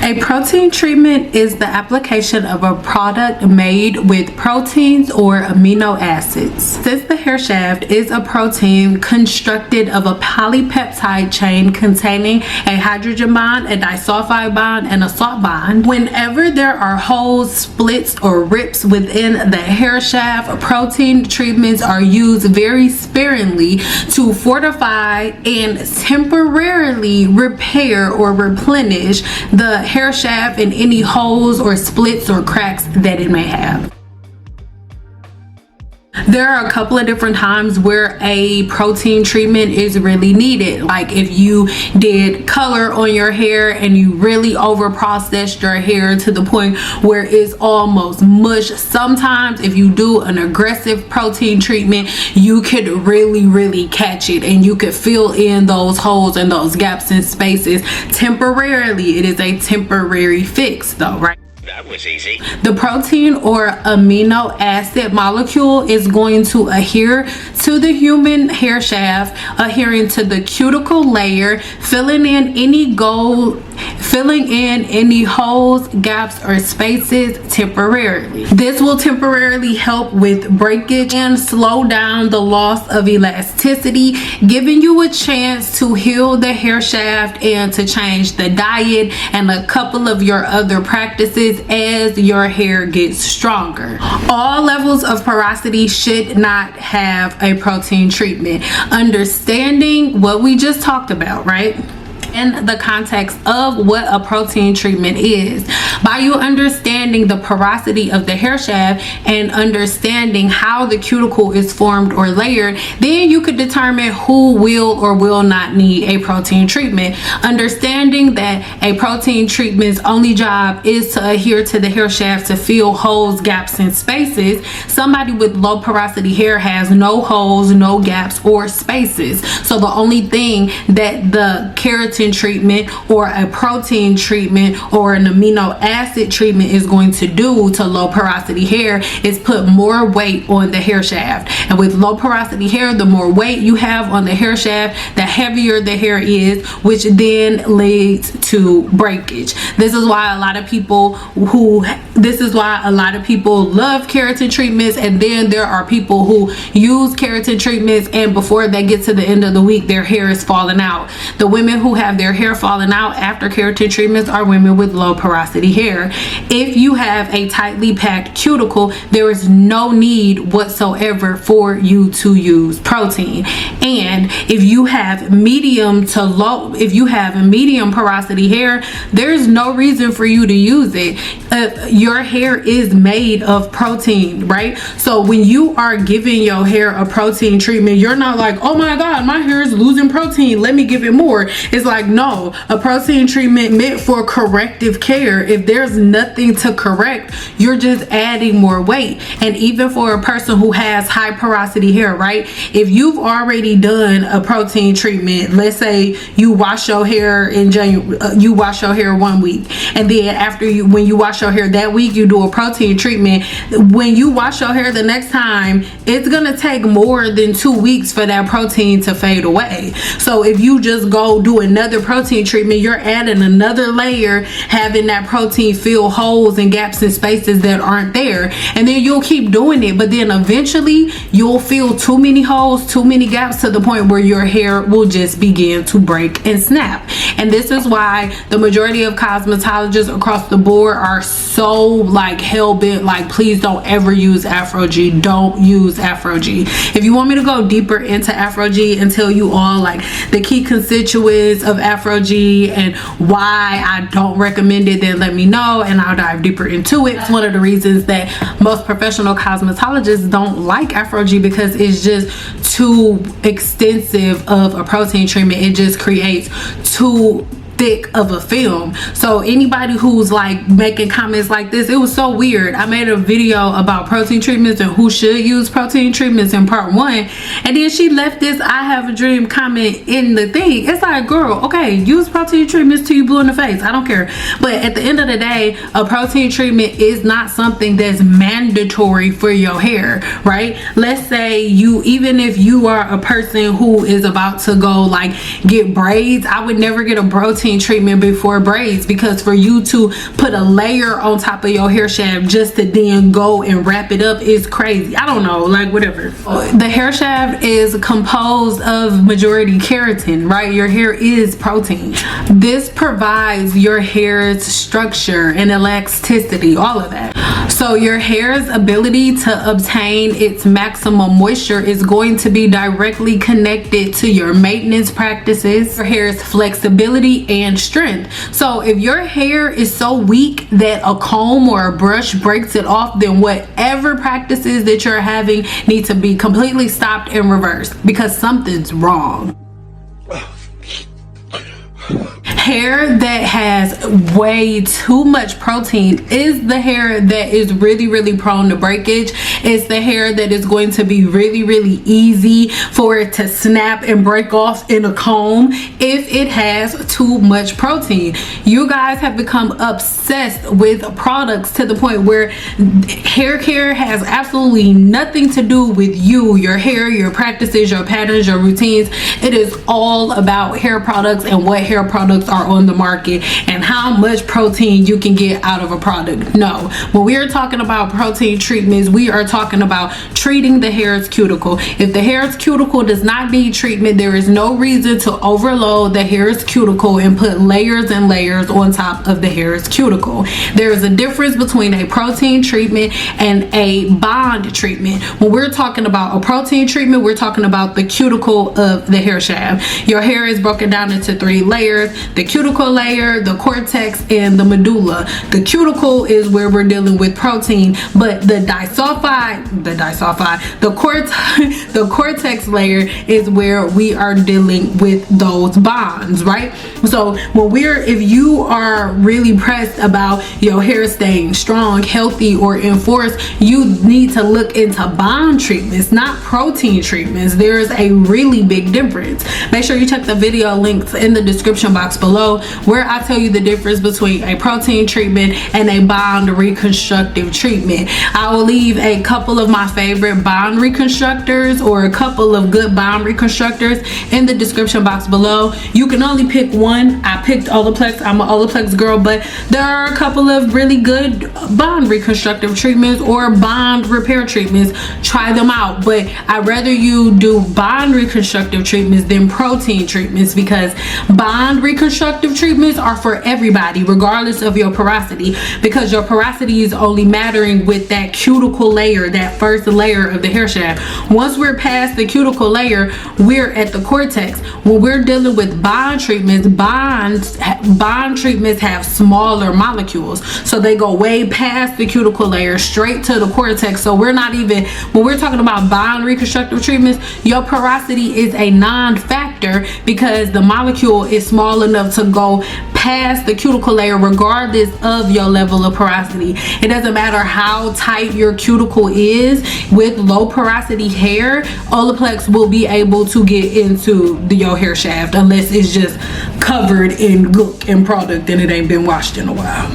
A protein treatment is the application of a product made with proteins or amino acids. Since the hair shaft is a protein constructed of a polypeptide chain containing a hydrogen bond, a disulfide bond, and a salt bond, whenever there are holes, splits, or rips within the hair shaft, protein treatments are used very sparingly to fortify and temporarily repair or replenish the hair shaft and any holes or splits or cracks that it may have. There are a couple of different times where a protein treatment is really needed. Like if you did color on your hair and you really over processed your hair to the point where it's almost mush. Sometimes if you do an aggressive protein treatment, you could really catch it and you could fill in those holes and those gaps and spaces temporarily. It is a temporary fix though, right? That was easy. The protein or amino acid molecule is going to adhere to the human hair shaft, adhering to the cuticle layer, filling in any holes, gaps, or spaces temporarily. This will temporarily help with breakage and slow down the loss of elasticity, giving you a chance to heal the hair shaft and to change the diet and a couple of your other practices as your hair gets stronger. All levels of porosity should not have a protein treatment. Understanding what we just talked about, right? In the context of what a protein treatment is, by you understanding the porosity of the hair shaft and understanding how the cuticle is formed or layered, then you could determine who will or will not need a protein treatment. Understanding that a protein treatment's only job is to adhere to the hair shaft to fill holes, gaps, and spaces. Somebody with low porosity hair has no holes, no gaps, or spaces. So the only thing that the keratin treatment or a protein treatment or an amino acid treatment is going to do to low porosity hair is put more weight on the hair shaft. And with low porosity hair, the more weight you have on the hair shaft, the heavier the hair is, which then leads to breakage. This is why a lot of people love keratin treatments, and then there are people who use keratin treatments and before they get to the end of the week their hair is falling out. The women who have their hair falling out after keratin treatments are women with low porosity hair. If you have a tightly packed cuticle, there is no need whatsoever for you to use protein. And if you have medium porosity hair, there's no reason for you to use it. Your hair is made of protein, right? So when you are giving your hair a protein treatment, you're not like, oh my god, my hair is losing protein, let me give it more. It's like, no, a protein treatment meant for corrective care. If there's nothing to correct, you're just adding more weight. And even for a person who has high porosity hair, right? If you've already done a protein treatment, let's say you wash your hair in January, you wash your hair 1 week, and then when you wash your hair that week, you do a protein treatment. When you wash your hair the next time, it's gonna take more than 2 weeks for that protein to fade away. So if you just go do another protein treatment, you're adding another layer, having that protein fill holes and gaps and spaces that aren't there, and then you'll keep doing it, but then eventually you'll fill too many holes, too many gaps, to the point where your hair will just begin to break and snap. And this is why the majority of cosmetologists across the board are so like hell-bent, like, please don't ever use Aphoge. Don't use Aphoge. If you want me to go deeper into Aphoge and tell you all like the key constituents of Aphoge and why I don't recommend it, then let me know and I'll dive deeper into it. It's one of the reasons that most professional cosmetologists don't like Aphoge, because it's just too extensive of a protein treatment. It just creates too thick of a film. So anybody who's like making comments like this, it was so weird. I made a video about protein treatments and who should use protein treatments in part 1, and then she left this I have a dream comment in the thing. It's like, girl, okay, use protein treatments till you blue in the face, I don't care. But at the end of the day, a protein treatment is not something that's mandatory for your hair, right? Let's say even if you are a person who is about to go like get braids, I would never get a protein protein treatment before braids, because for you to put a layer on top of your hair shaft just to then go and wrap it up is crazy. I don't know, like whatever. The hair shaft is composed of majority keratin, right? Your hair is protein. This provides your hair's structure and elasticity, all of that. So your hair's ability to obtain its maximum moisture is going to be directly connected to your maintenance practices, your hair's flexibility and strength. So if your hair is so weak that a comb or a brush breaks it off, then whatever practices that you're having need to be completely stopped and reversed, because something's wrong. Hair that has way too much protein is the hair that is really prone to breakage. It's the hair that is going to be really easy for it to snap and break off in a comb if it has too much protein. You guys have become obsessed with products to the point where hair care has absolutely nothing to do with you, your hair, your practices, your patterns, your routines. It is all about hair products and what hair products are on the market and how much protein you can get out of a product. No, when we are talking about protein treatments, we are talking about treating the hair's cuticle. If the hair's cuticle does not need treatment, there is no reason to overload the hair's cuticle and put layers and layers on top of the hair's cuticle. There is a difference between a protein treatment and a bond treatment. When we're talking about a protein treatment, we're talking about the cuticle of the hair shaft. Your hair is broken down into 3 layers: the cuticle layer, the cortex, and the medulla. The cuticle is where we're dealing with protein, but the cortex layer is where we are dealing with those bonds, right? So if you are really pressed about your hair staying strong, healthy, or enforced, you need to look into bond treatments, not protein treatments. There's a really big difference. Make sure you check the video links in the description box below, where I tell you the difference between a protein treatment and a bond reconstructive treatment. I will leave a couple of my favorite bond reconstructors or a couple of good bond reconstructors in the description box below. You can only pick one. I picked Olaplex. I'm an Olaplex girl, but there are a couple of really good bond reconstructive treatments or bond repair treatments. Try them out, but I'd rather you do bond reconstructive treatments than protein treatments, because bond reconstructive treatments are for everybody regardless of your porosity, because your porosity is only mattering with that cuticle layer, that first layer of the hair shaft. Once we're past the cuticle layer, we're at the cortex. When we're dealing with bond treatments, bond treatments have smaller molecules, so they go way past the cuticle layer straight to the cortex. So we're not even, when we're talking about bond reconstructive treatments, your porosity is a non-factor because the molecule is small enough to go past the cuticle layer regardless of your level of porosity. It doesn't matter how tight your cuticle is. With low porosity hair, Olaplex will be able to get into your hair shaft unless it's just covered in gook and product and it ain't been washed in a while.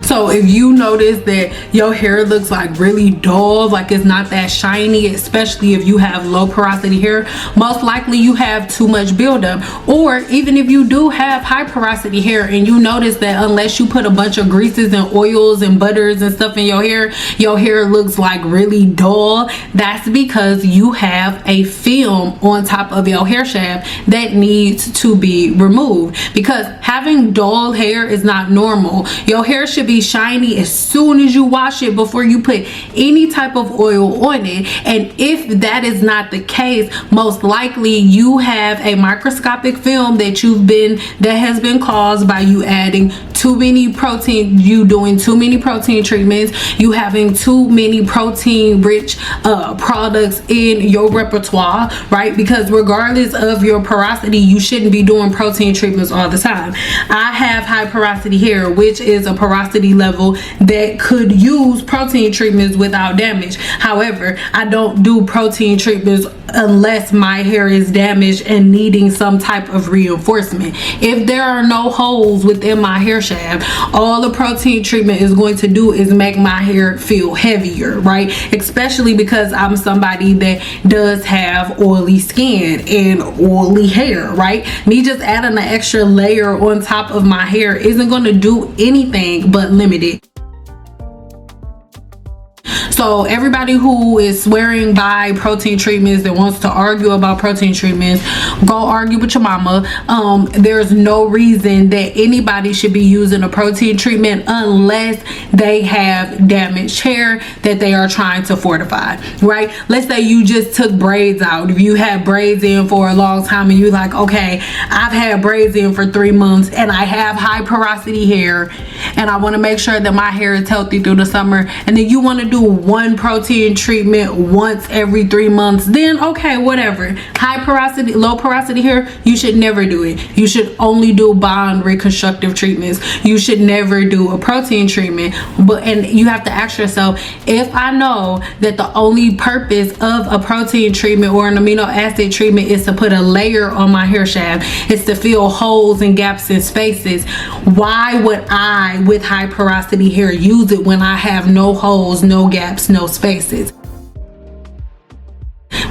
So if you notice that your hair looks like really dull, like it's not that shiny, especially if you have low porosity hair, most likely you have too much buildup. Or even if you do have high porosity hair and you notice that unless you put a bunch of greases and oils and butters and stuff in your hair looks like really dull, that's because you have a film on top of your hair shaft that needs to be removed. Because having dull hair is not normal. Your hair should be shiny as soon as you wash it before you put any type of oil on it. And if that is not the case, most likely you have a microscopic film that has been caused by you adding too many protein, you doing too many protein treatments, you having too many protein rich products in your repertoire, right? Because regardless of your porosity, you shouldn't be doing protein treatments all the time. I have high porosity hair, which is a porosity level that could use protein treatments without damage. However, I don't do protein treatments unless my hair is damaged and needing some type of reinforcement. If there are no holes within my hair shaft, shaft. All the protein treatment is going to do is make my hair feel heavier, right? Especially because I'm somebody that does have oily skin and oily hair, right? Me just adding an extra layer on top of my hair isn't going to do anything but limit it. So everybody who is swearing by protein treatments, that wants to argue about protein treatments, go argue with your mama. There's no reason that anybody should be using a protein treatment unless they have damaged hair that they are trying to fortify, right? Let's say you just took braids out. If you had braids in for a long time and you're like, okay, I've had braids in for 3 months and I have high porosity hair and I want to make sure that my hair is healthy through the summer, and then you want to do one protein treatment once every 3 months, then okay, whatever. High porosity, low porosity hair, you should never do it. You should only do bond reconstructive treatments. You should never do a protein treatment. And you have to ask yourself, if I know that the only purpose of a protein treatment or an amino acid treatment is to put a layer on my hair shaft, it's to fill holes and gaps and spaces, why would I, with high porosity hair, use it when I have no holes, no gaps, no spaces?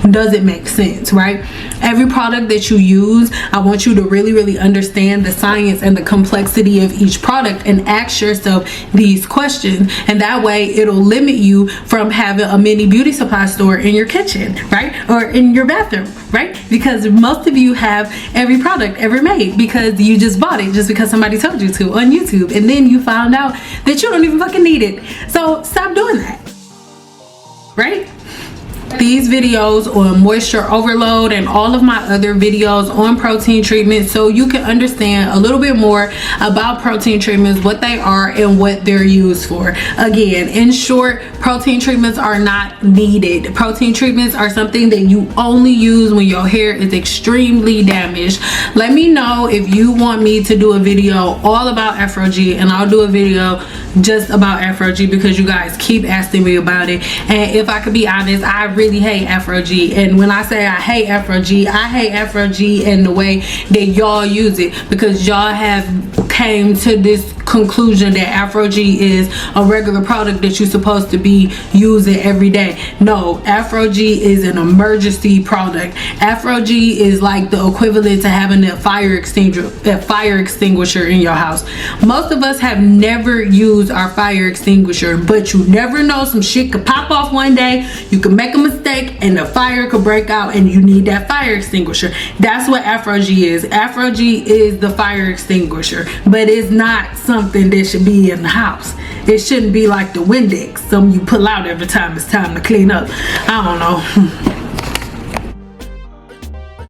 Does it make sense, right? Every product that you use, I want you to really understand the science and the complexity of each product and ask yourself these questions, and that way it'll limit you from having a mini beauty supply store in your kitchen, right? Or in your bathroom, right? Because most of you have every product ever made because you just bought it just because somebody told you to on YouTube, and then you found out that you don't even fucking need it. So stop doing that, right? These videos on moisture overload and all of my other videos on protein treatments, so you can understand a little bit more about protein treatments, what they are and what they're used for. Again, in short, protein treatments are not needed. Protein treatments are something that you only use when your hair is extremely damaged. Let me know if you want me to do a video all about Aphoge, and I'll do a video just about Aphoge because you guys keep asking me about it. And if I could be honest, I really hate Aphoge. And when I say I hate Aphoge in the way that y'all use it, because y'all have came to this conclusion that Aphoge is a regular product that you're supposed to be using every day. No, Aphoge is an emergency product. Aphoge is like the equivalent to having a fire extinguisher in your house. Most of us have never used our fire extinguisher, but you never know, some shit could pop off one day, you can make a mistake and the fire could break out and you need that fire extinguisher. That's what Aphoge is. Aphoge is the fire extinguisher, but it's not something that should be in the house. It shouldn't be like the Windex, something you pull out every time it's time to clean up. I don't know.